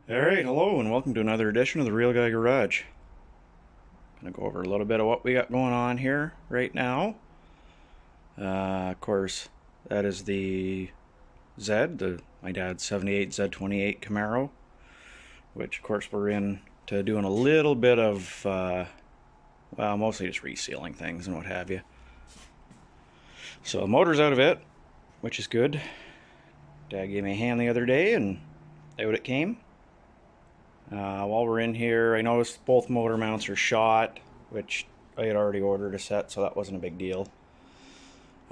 Alright, hello and welcome to another edition of the Real Guy Garage. Gonna go over a little bit of what we got going on here right now. Of course, that is the my dad's 78 Z28 Camaro, which of course we're into doing a little bit of, well, mostly just resealing things and what have you. So the motor's out of it, which is good. Dad gave me a hand the other day and out it came. While we're in here, I noticed both motor mounts are shot, which I had already ordered a set, so that wasn't a big deal.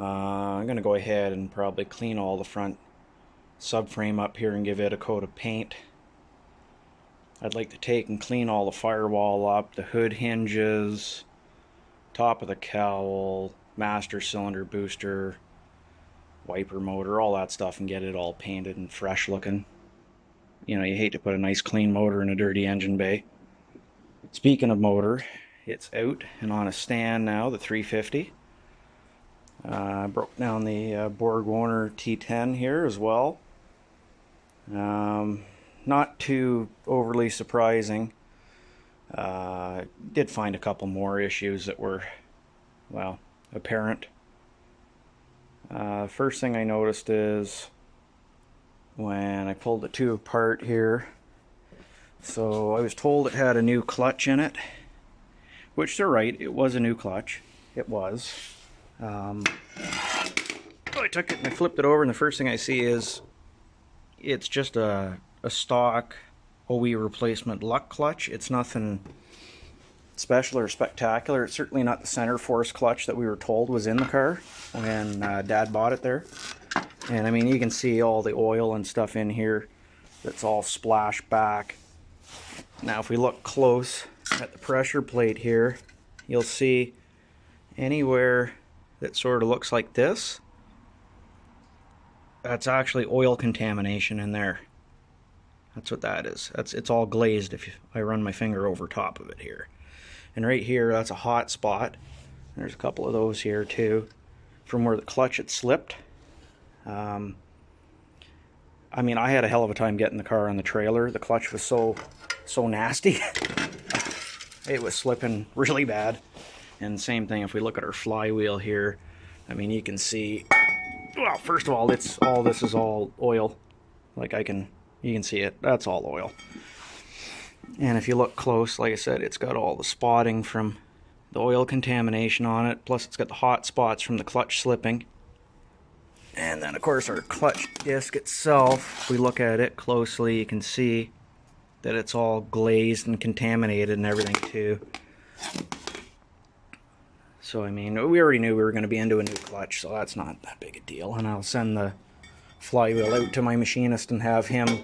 I'm going to go ahead and probably clean all the front subframe up here and give it a coat of paint. I'd like to take and clean all the firewall up, the hood hinges, top of the cowl, master cylinder booster, wiper motor, all that stuff, and get it all painted and fresh looking. You know, you hate to put a nice clean motor in a dirty engine bay. Speaking of motor, it's out and on a stand now, the 350. I broke down the Borg Warner T10 here as well. Not too overly surprising. Did find a couple more issues that were, well, apparent. First thing I noticed is when I pulled the two apart here. So I was told it had a new clutch in it, which they're right, it was a new clutch. It was. I took it and I flipped it over, and the first thing I see is it's just a stock OE replacement luck clutch. It's nothing special or spectacular. It's certainly not the center force clutch that we were told was in the car when Dad bought it there. And I mean, you can see all the oil and stuff in here that's all splashed back. Now if we look close at the pressure plate here, you'll see anywhere that sort of looks like this, that's actually oil contamination in there. That's what that is. It's all glazed if I run my finger over top of it here. And right here, that's a hot spot. There's a couple of those here too, from where the clutch had slipped. I mean, I had a hell of a time getting the car on the trailer. The clutch was so nasty. It was slipping really bad. And same thing if we look at our flywheel here. I mean, you can see, well, first of all, this is all oil. Like you can see it. That's all oil. And if you look close, like I said, it's got all the spotting from the oil contamination on it. Plus it's got the hot spots from the clutch slipping. And then, of course, our clutch disc itself, if we look at it closely, you can see that it's all glazed and contaminated and everything, too. So, I mean, we already knew we were going to be into a new clutch, so that's not that big a deal. And I'll send the flywheel out to my machinist and have him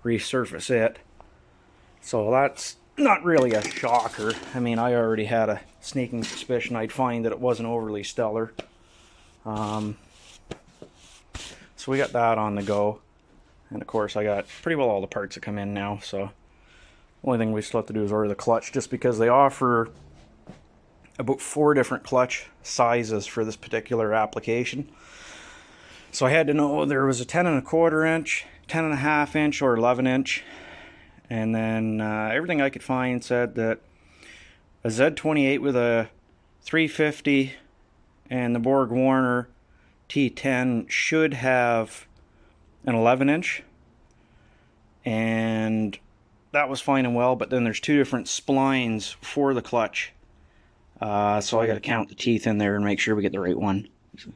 resurface it. So that's not really a shocker. I mean, I already had a sneaking suspicion I'd find that it wasn't overly stellar. So we got that on the go, and of course I got pretty well all the parts that come in now, so the only thing we still have to do is order the clutch, just because they offer about 4 different clutch sizes for this particular application. So I had to know there was a 10.25 inch, 10.5 inch, or 11 inch, and then everything I could find said that a Z28 with a 350 and the Borg Warner T10 should have an 11 inch, and that was fine and well, but then there's 2 different splines for the clutch, so I got to count the teeth in there and make sure we get the right one.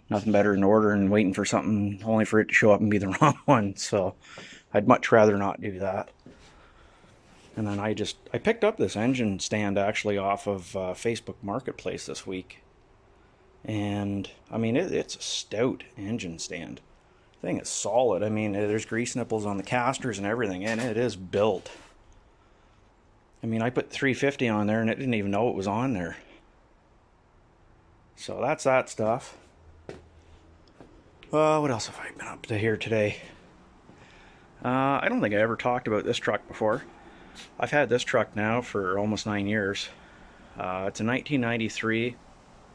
Nothing better than ordering and waiting for something only for it to show up and be the wrong one, so I'd much rather not do that. And then I picked up this engine stand actually off of Facebook Marketplace this week. And I mean, it's a stout engine stand. The thing is solid. I mean, there's grease nipples on the casters and everything, and it is built. I mean, I put 350 on there and it didn't even know it was on there. So that's that stuff. What else have I been up to here today? I don't think I ever talked about this truck before. I've had this truck now for almost 9 years. It's a 1993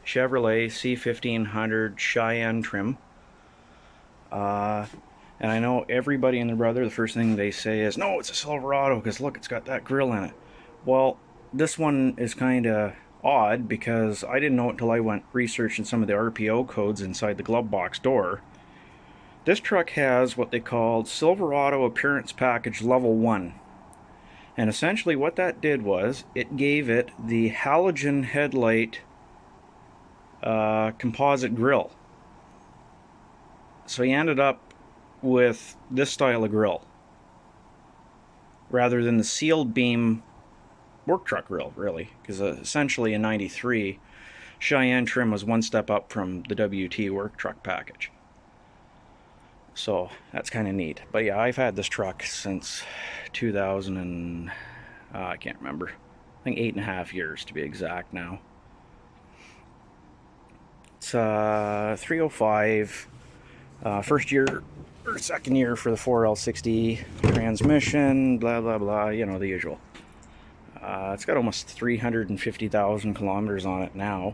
Chevrolet C1500 Cheyenne trim. And And I know everybody and their brother, the first thing they say is, no, it's a Silverado, because look, it's got that grill in it. Well, this one is kind of odd, because I didn't know it until I went researching some of the RPO codes inside the glove box door. This truck has what they called Silverado Appearance Package Level 1. And essentially what that did was, it gave it the halogen headlight composite grille. So you ended up with this style of grille rather than the sealed beam work truck grille, really, because essentially in 93 Cheyenne trim was one step up from the WT work truck package. So that's kind of neat. But yeah, I've had this truck since 2000 and I can't remember, I think 8.5 years to be exact now. It's 305 first year or second year for the 4L60 transmission, blah blah blah, you know, the usual. It's got almost 350,000 kilometers on it now,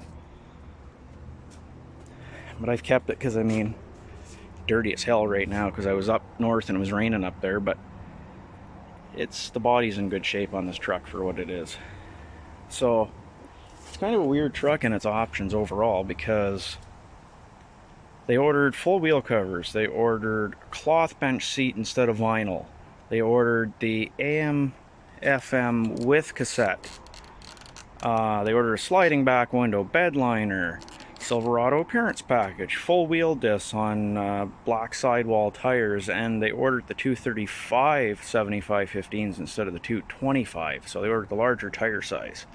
but I've kept it because, I mean, dirty as hell right now because I was up north and it was raining up there, but the body's in good shape on this truck for what it is. So it's kind of a weird truck in its options overall, because they ordered full wheel covers, they ordered cloth bench seat instead of vinyl, they ordered the AM FM with cassette, they ordered a sliding back window, bed liner, Silverado appearance package, full wheel discs on black sidewall tires, and they ordered the 235 7515s instead of the 225, so they ordered the larger tire size.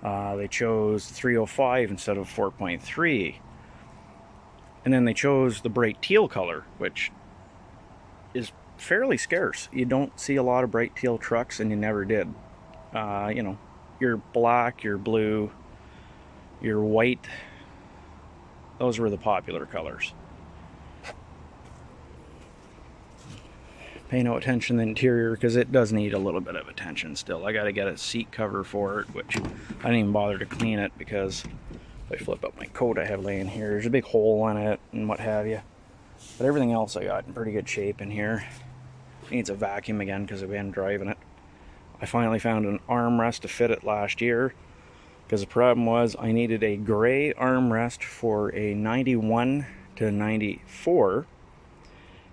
They chose 305 instead of 4.3. And then they chose the bright teal color, which is fairly scarce. You don't see a lot of bright teal trucks, and you never did. You know, your black, your blue, your white, those were the popular colors. Pay no attention to the interior because it does need a little bit of attention still. I got to get a seat cover for it, which I didn't even bother to clean it because if I flip up my coat I have laying here, there's a big hole in it and what have you. But everything else I got in pretty good shape in here. It needs a vacuum again because I've been driving it. I finally found an armrest to fit it last year, because the problem was I needed a gray armrest for a 91 to 94,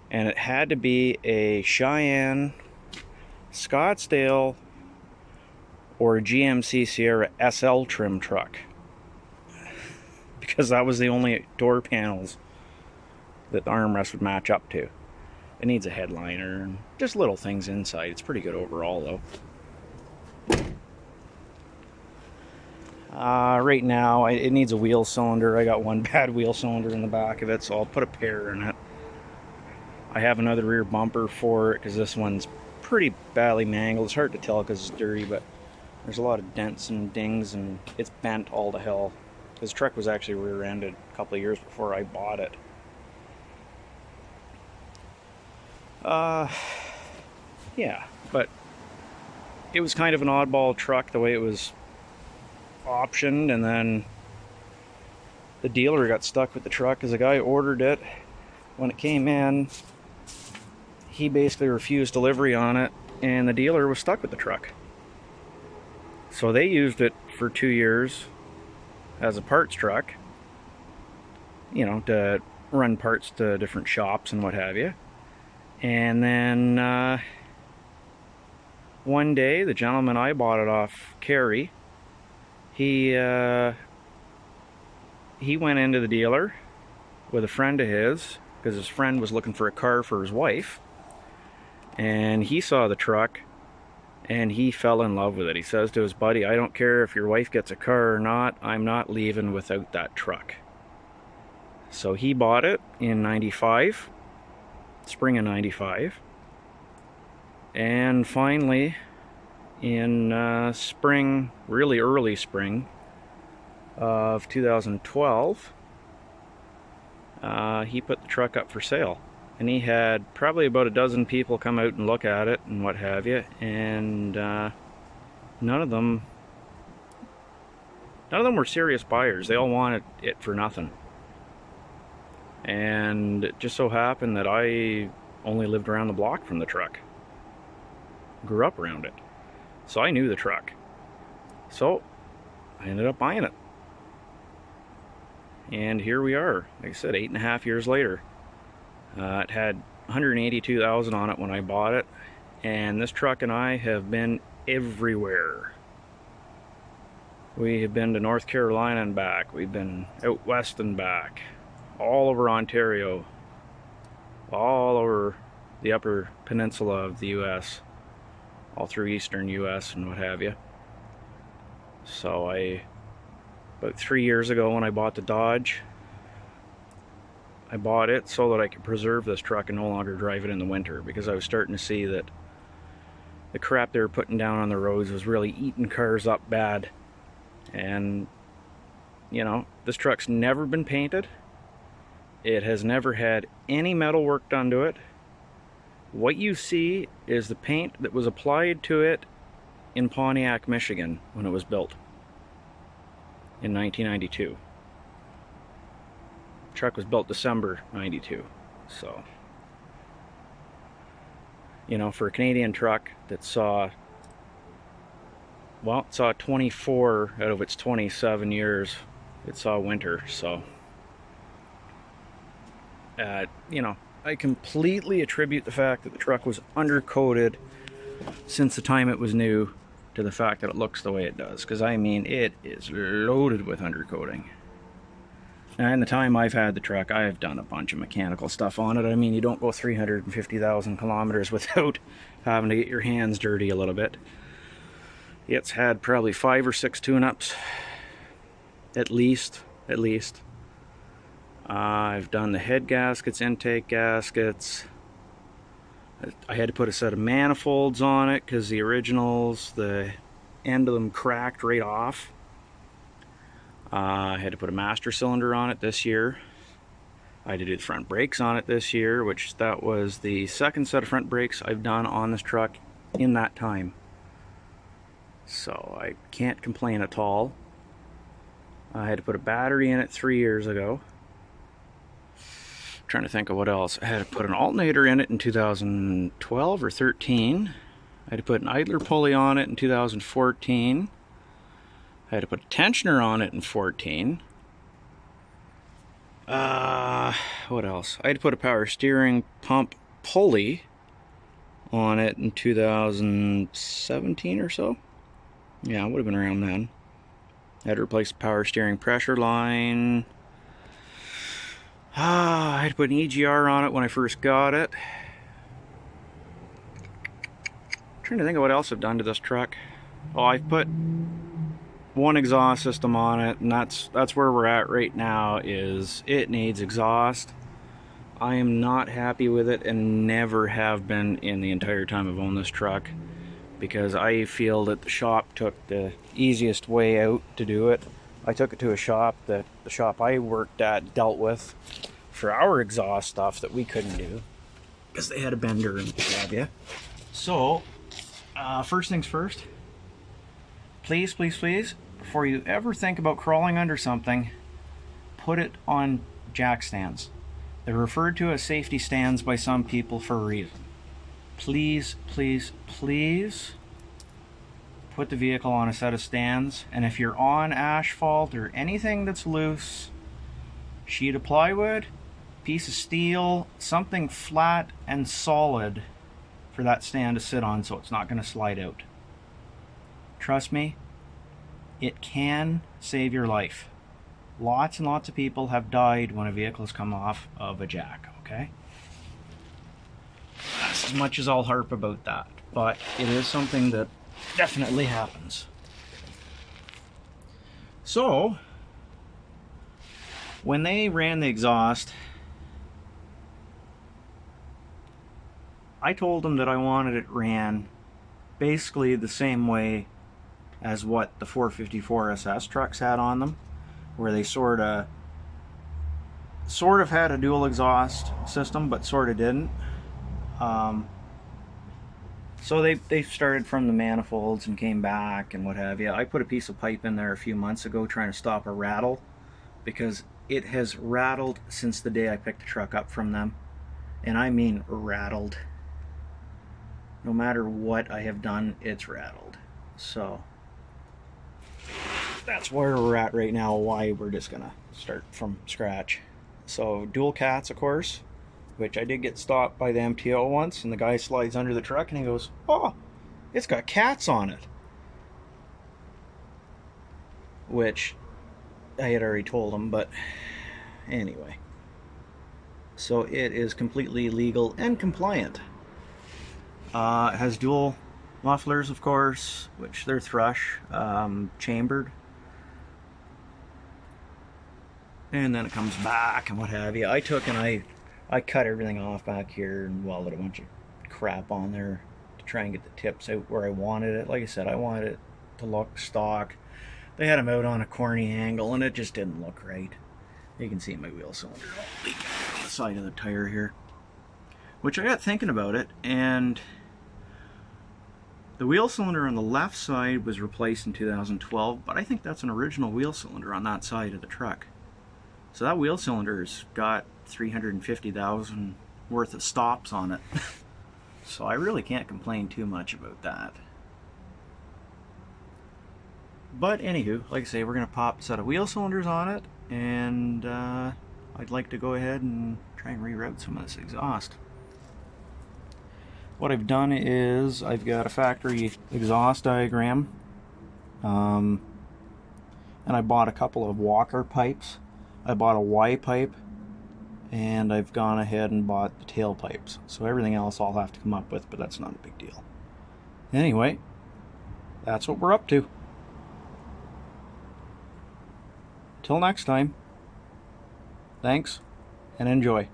and it had to be a Cheyenne, Scottsdale, or a GMC Sierra SL trim truck, because that was the only door panels that the armrest would match up to. It needs a headliner and just little things inside. It's pretty good overall though. Right now it needs a wheel cylinder. I got one bad wheel cylinder in the back of it, so I'll put a pair in it. I have another rear bumper for it because this one's pretty badly mangled. It's hard to tell because it's dirty, but there's a lot of dents and dings, and it's bent all to hell. This truck was actually rear-ended a couple of years before I bought it. Yeah, but it was kind of an oddball truck the way it was optioned, and then the dealer got stuck with the truck because the guy ordered it. When it came in, he basically refused delivery on it, and the dealer was stuck with the truck. So they used it for 2 years as a parts truck, you know, to run parts to different shops and what have you. And then one day, the gentleman I bought it off, Kerry, he went into the dealer with a friend of his, because his friend was looking for a car for his wife, and he saw the truck and he fell in love with it. He says to his buddy, I don't care if your wife gets a car or not, I'm not leaving without that truck. So he bought it in 95, spring of 95, and finally in spring, really early spring of 2012, he put the truck up for sale, and he had probably about a dozen people come out and look at it and what have you, and none of them were serious buyers. They all wanted it for nothing. And it just so happened that I only lived around the block from the truck. Grew up around it. So I knew the truck. So I ended up buying it. And here we are, like I said, 8.5 years later. It had 182,000 on it when I bought it, and this truck and I have been everywhere. We have been to North Carolina and back. We've been out west and back, all over Ontario, all over the upper peninsula of the US, all through eastern US and what have you. So about 3 years ago when I bought the Dodge, I bought it so that I could preserve this truck and no longer drive it in the winter, because I was starting to see that the crap they were putting down on the roads was really eating cars up bad. And, you know, this truck's never been painted. It has never had any metal work done to it. What you see is the paint that was applied to it in Pontiac, Michigan when it was built in 1992. The truck was built December 92. So, you know, for a Canadian truck that saw, well, it saw 24 out of its 27 years, it saw winter. So, you know, I completely attribute the fact that the truck was undercoated since the time it was new to the fact that it looks the way it does. Because, I mean, it is loaded with undercoating. Now, in the time I've had the truck, I've done a bunch of mechanical stuff on it. I mean, you don't go 350,000 kilometers without having to get your hands dirty a little bit. It's had probably 5 or 6 tune-ups, at least. I've done the head gaskets, intake gaskets. I had to put a set of manifolds on it because the originals, the end of them cracked right off. I had to put a master cylinder on it this year. I had to do the front brakes on it this year, which that was the second set of front brakes I've done on this truck in that time. So I can't complain at all. I had to put a battery in it 3 years ago. Trying to think of what else. I had to put an alternator in it in 2012 or 13. I had to put an idler pulley on it in 2014. I had to put a tensioner on it in 14. What else? I had to put a power steering pump pulley on it in 2017 or so. Yeah, it would have been around then. I had to replace the power steering pressure line. I had to put an EGR on it when I first got it. I'm trying to think of what else I've done to this truck. Oh, I've put one exhaust system on it, and that's where we're at right now. Is it needs exhaust. I am not happy with it and never have been in the entire time I've owned this truck, because I feel that the shop took the easiest way out to do it. I took it to a shop that the shop I worked at dealt with for our exhaust stuff that we couldn't do because they had a bender and what have you. So, first things first, please, before you ever think about crawling under something, put it on jack stands. They're referred to as safety stands by some people for a reason. Please put the vehicle on a set of stands, and if you're on asphalt or anything that's loose, sheet of plywood, piece of steel, something flat and solid for that stand to sit on so it's not going to slide out. Trust me, it can save your life. Lots and lots of people have died when a vehicle has come off of a jack, okay? That's as much as I'll harp about that, but it is something that definitely happens. So, when they ran the exhaust, I told them that I wanted it ran basically the same way as what the 454 SS trucks had on them, where they sort of had a dual exhaust system, but sort of didn't. So they started from the manifolds and came back and what have you. I put a piece of pipe in there a few months ago trying to stop a rattle, because it has rattled since the day I picked the truck up from them. And I mean rattled. No matter what I have done, it's rattled. So that's where we're at right now, why we're just gonna start from scratch. So dual cats, of course, which I did get stopped by the MTO once, and the guy slides under the truck and he goes, "Oh, it's got cats on it." Which I had already told him, but anyway. So it is completely legal and compliant. It has dual mufflers, of course, which they're thrush, chambered. And then it comes back and what have you. I took and I cut everything off back here and welded a bunch of crap on there to try and get the tips out where I wanted it. Like I said, I wanted it to look stock. They had them out on a corny angle and it just didn't look right. You can see my wheel cylinder leaking on the side of the tire here. Which I got thinking about it, and the wheel cylinder on the left side was replaced in 2012, but I think that's an original wheel cylinder on that side of the truck. So that wheel cylinder's got 350,000 worth of stops on it. So I really can't complain too much about that. But anywho, like I say, we're going to pop a set of wheel cylinders on it, and I'd like to go ahead and try and reroute some of this exhaust. What I've done is I've got a factory exhaust diagram, and I bought a couple of Walker pipes. I bought a Y pipe, and I've gone ahead and bought the tail pipes. So everything else I'll have to come up with, but that's not a big deal. Anyway, that's what we're up to. Till next time, thanks and enjoy.